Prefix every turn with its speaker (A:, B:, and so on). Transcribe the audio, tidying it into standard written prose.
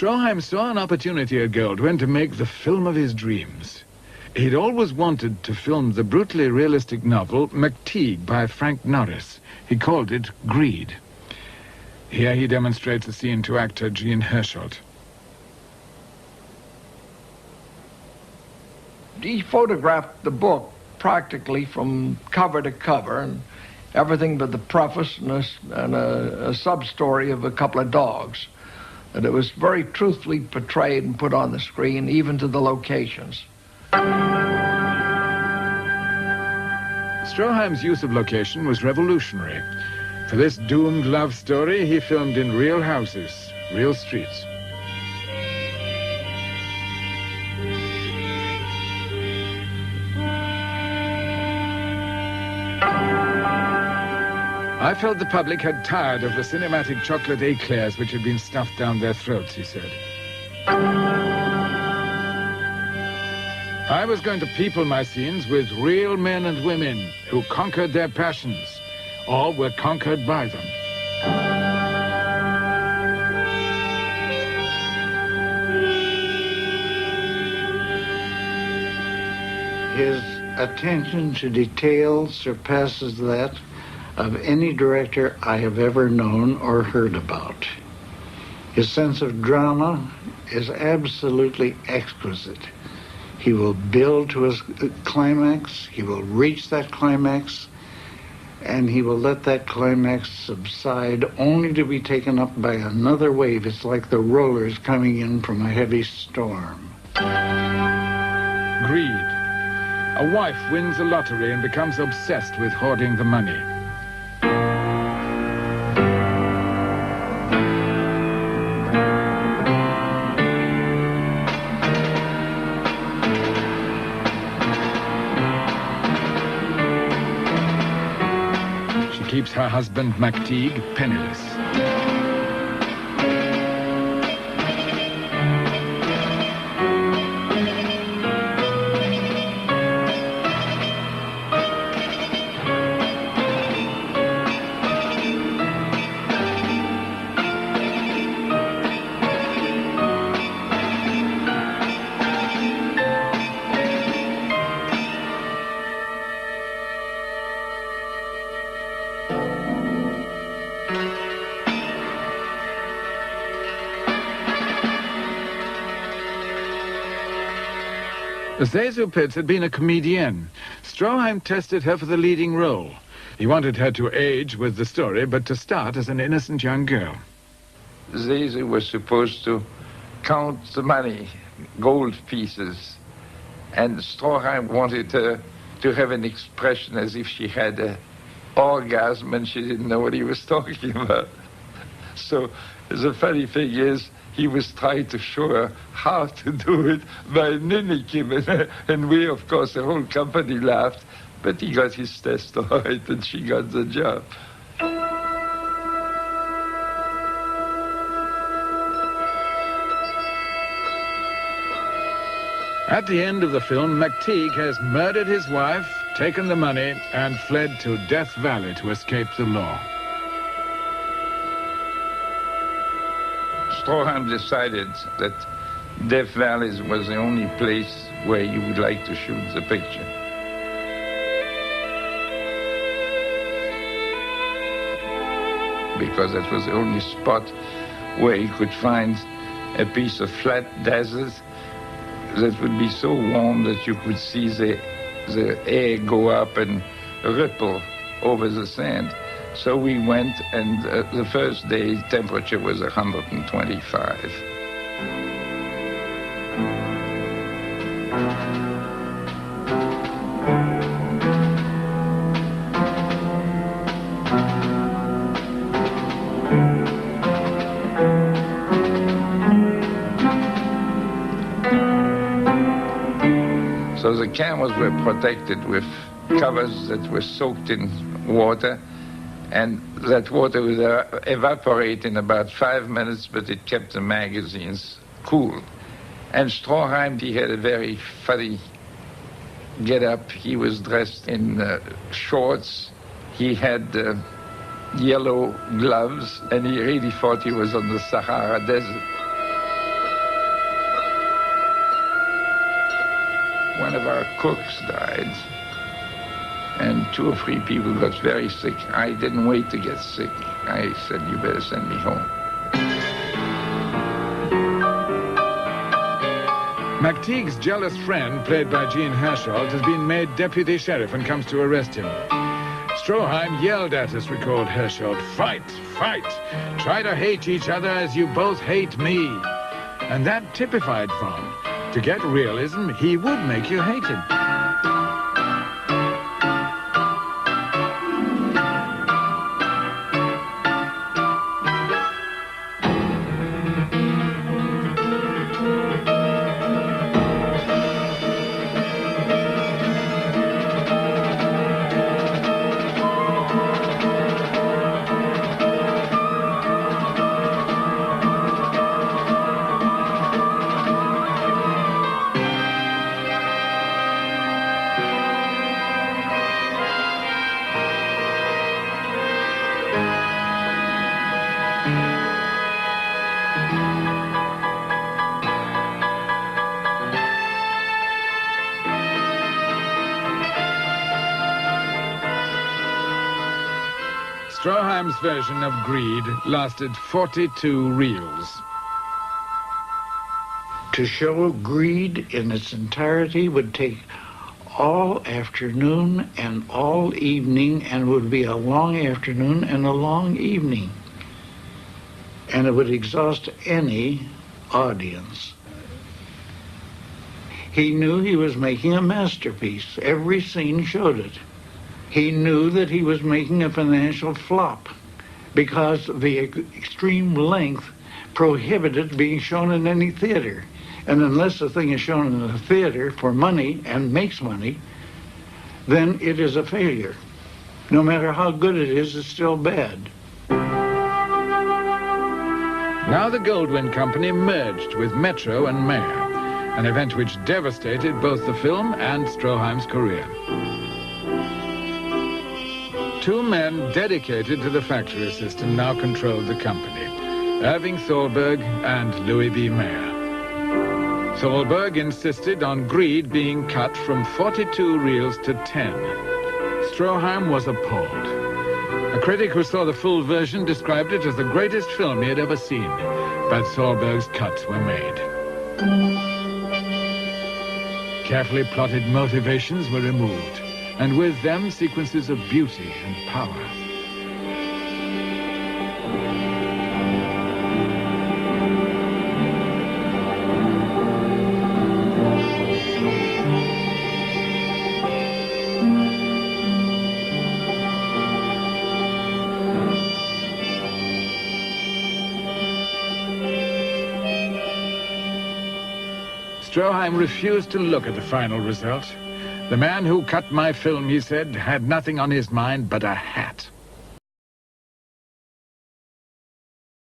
A: Stroheim saw an opportunity at Goldwyn to make the film of his dreams. He'd always wanted to film the brutally realistic novel McTeague by Frank Norris. He called it Greed. Here he demonstrates the scene to actor Jean Hersholt.
B: He photographed the book practically from cover to cover, and everything but the preface and a sub-story of a couple of dogs. And it was very truthfully portrayed and put on the screen, even to the locations.
A: Stroheim's use of location was revolutionary. For this doomed love story, he filmed in real houses, real streets. I felt the public had tired of the cinematic chocolate eclairs which had been stuffed down their throats, he said. I was going to people my scenes with real men and women who conquered their passions, or were conquered by them.
C: His attention to detail surpasses that of any director I have ever known or heard about. His sense of drama is absolutely exquisite. He will build to his climax, he will reach that climax, and he will let that climax subside only to be taken up by another wave. It's like the rollers coming in from a heavy storm.
A: Greed. A wife wins a lottery and becomes obsessed with hoarding the money. Keeps her husband McTeague penniless. Zazu Pitts had been a comedienne. Stroheim tested her for the leading role. He wanted her to age with the story, but to start as an innocent young girl.
D: Zazu was supposed to count the money, gold pieces, and Stroheim wanted her to have an expression as if she had an orgasm and she didn't know what he was talking about. So the funny thing is, he was trying to show her how to do it by mimicking him. And we, of course, the whole company laughed, but he got his test right and she got the job.
A: At the end of the film, McTeague has murdered his wife, taken the money, and fled to Death Valley to escape the law.
D: Stroheim decided that Death Valley was the only place where he would like to shoot the picture. Because that was the only spot where he could find a piece of flat desert that would be so warm that you could see the air go up and ripple over the sand. So we went, and the first day temperature was 125. So the cameras were protected with covers that were soaked in water, and that water would evaporate in about 5 minutes, but it kept the magazines cool. And Stroheim, he had a very funny get-up. He was dressed in shorts. He had yellow gloves, and he really thought he was on the Sahara Desert. one of our cooks died, and 2 or 3 people got very sick. I didn't wait to get sick. I said, you better send me home.
A: McTeague's jealous friend, played by Gene Hersholt, has been made deputy sheriff and comes to arrest him. Stroheim yelled at us, recalled Hersholt, "Fight, fight! Try to hate each other as you both hate me." And that typified Von. To get realism, he would make you hate him. Stroheim's version of Greed lasted 42 reels.
C: To show Greed in its entirety would take all afternoon and all evening, and would be a long afternoon and a long evening. And it would exhaust any audience. He knew he was making a masterpiece. Every scene showed it. He knew that he was making a financial flop because the extreme length prohibited being shown in any theater. And unless the thing is shown in a theater for money and makes money, then it is a failure. No matter how good it is, it's still bad.
A: Now the Goldwyn Company merged with Metro and Mayer, an event which devastated both the film and Stroheim's career. 2 men dedicated to the factory system now controlled the company, Irving Thalberg and Louis B. Mayer. Thalberg insisted on Greed being cut from 42 reels to 10. Stroheim was appalled. A critic who saw the full version described it as the greatest film he had ever seen, but Thalberg's cuts were made. Carefully plotted motivations were removed, and with them sequences of beauty and power. Stroheim refused to look at the final result. The man who cut my film, he said, had nothing on his mind but a hat.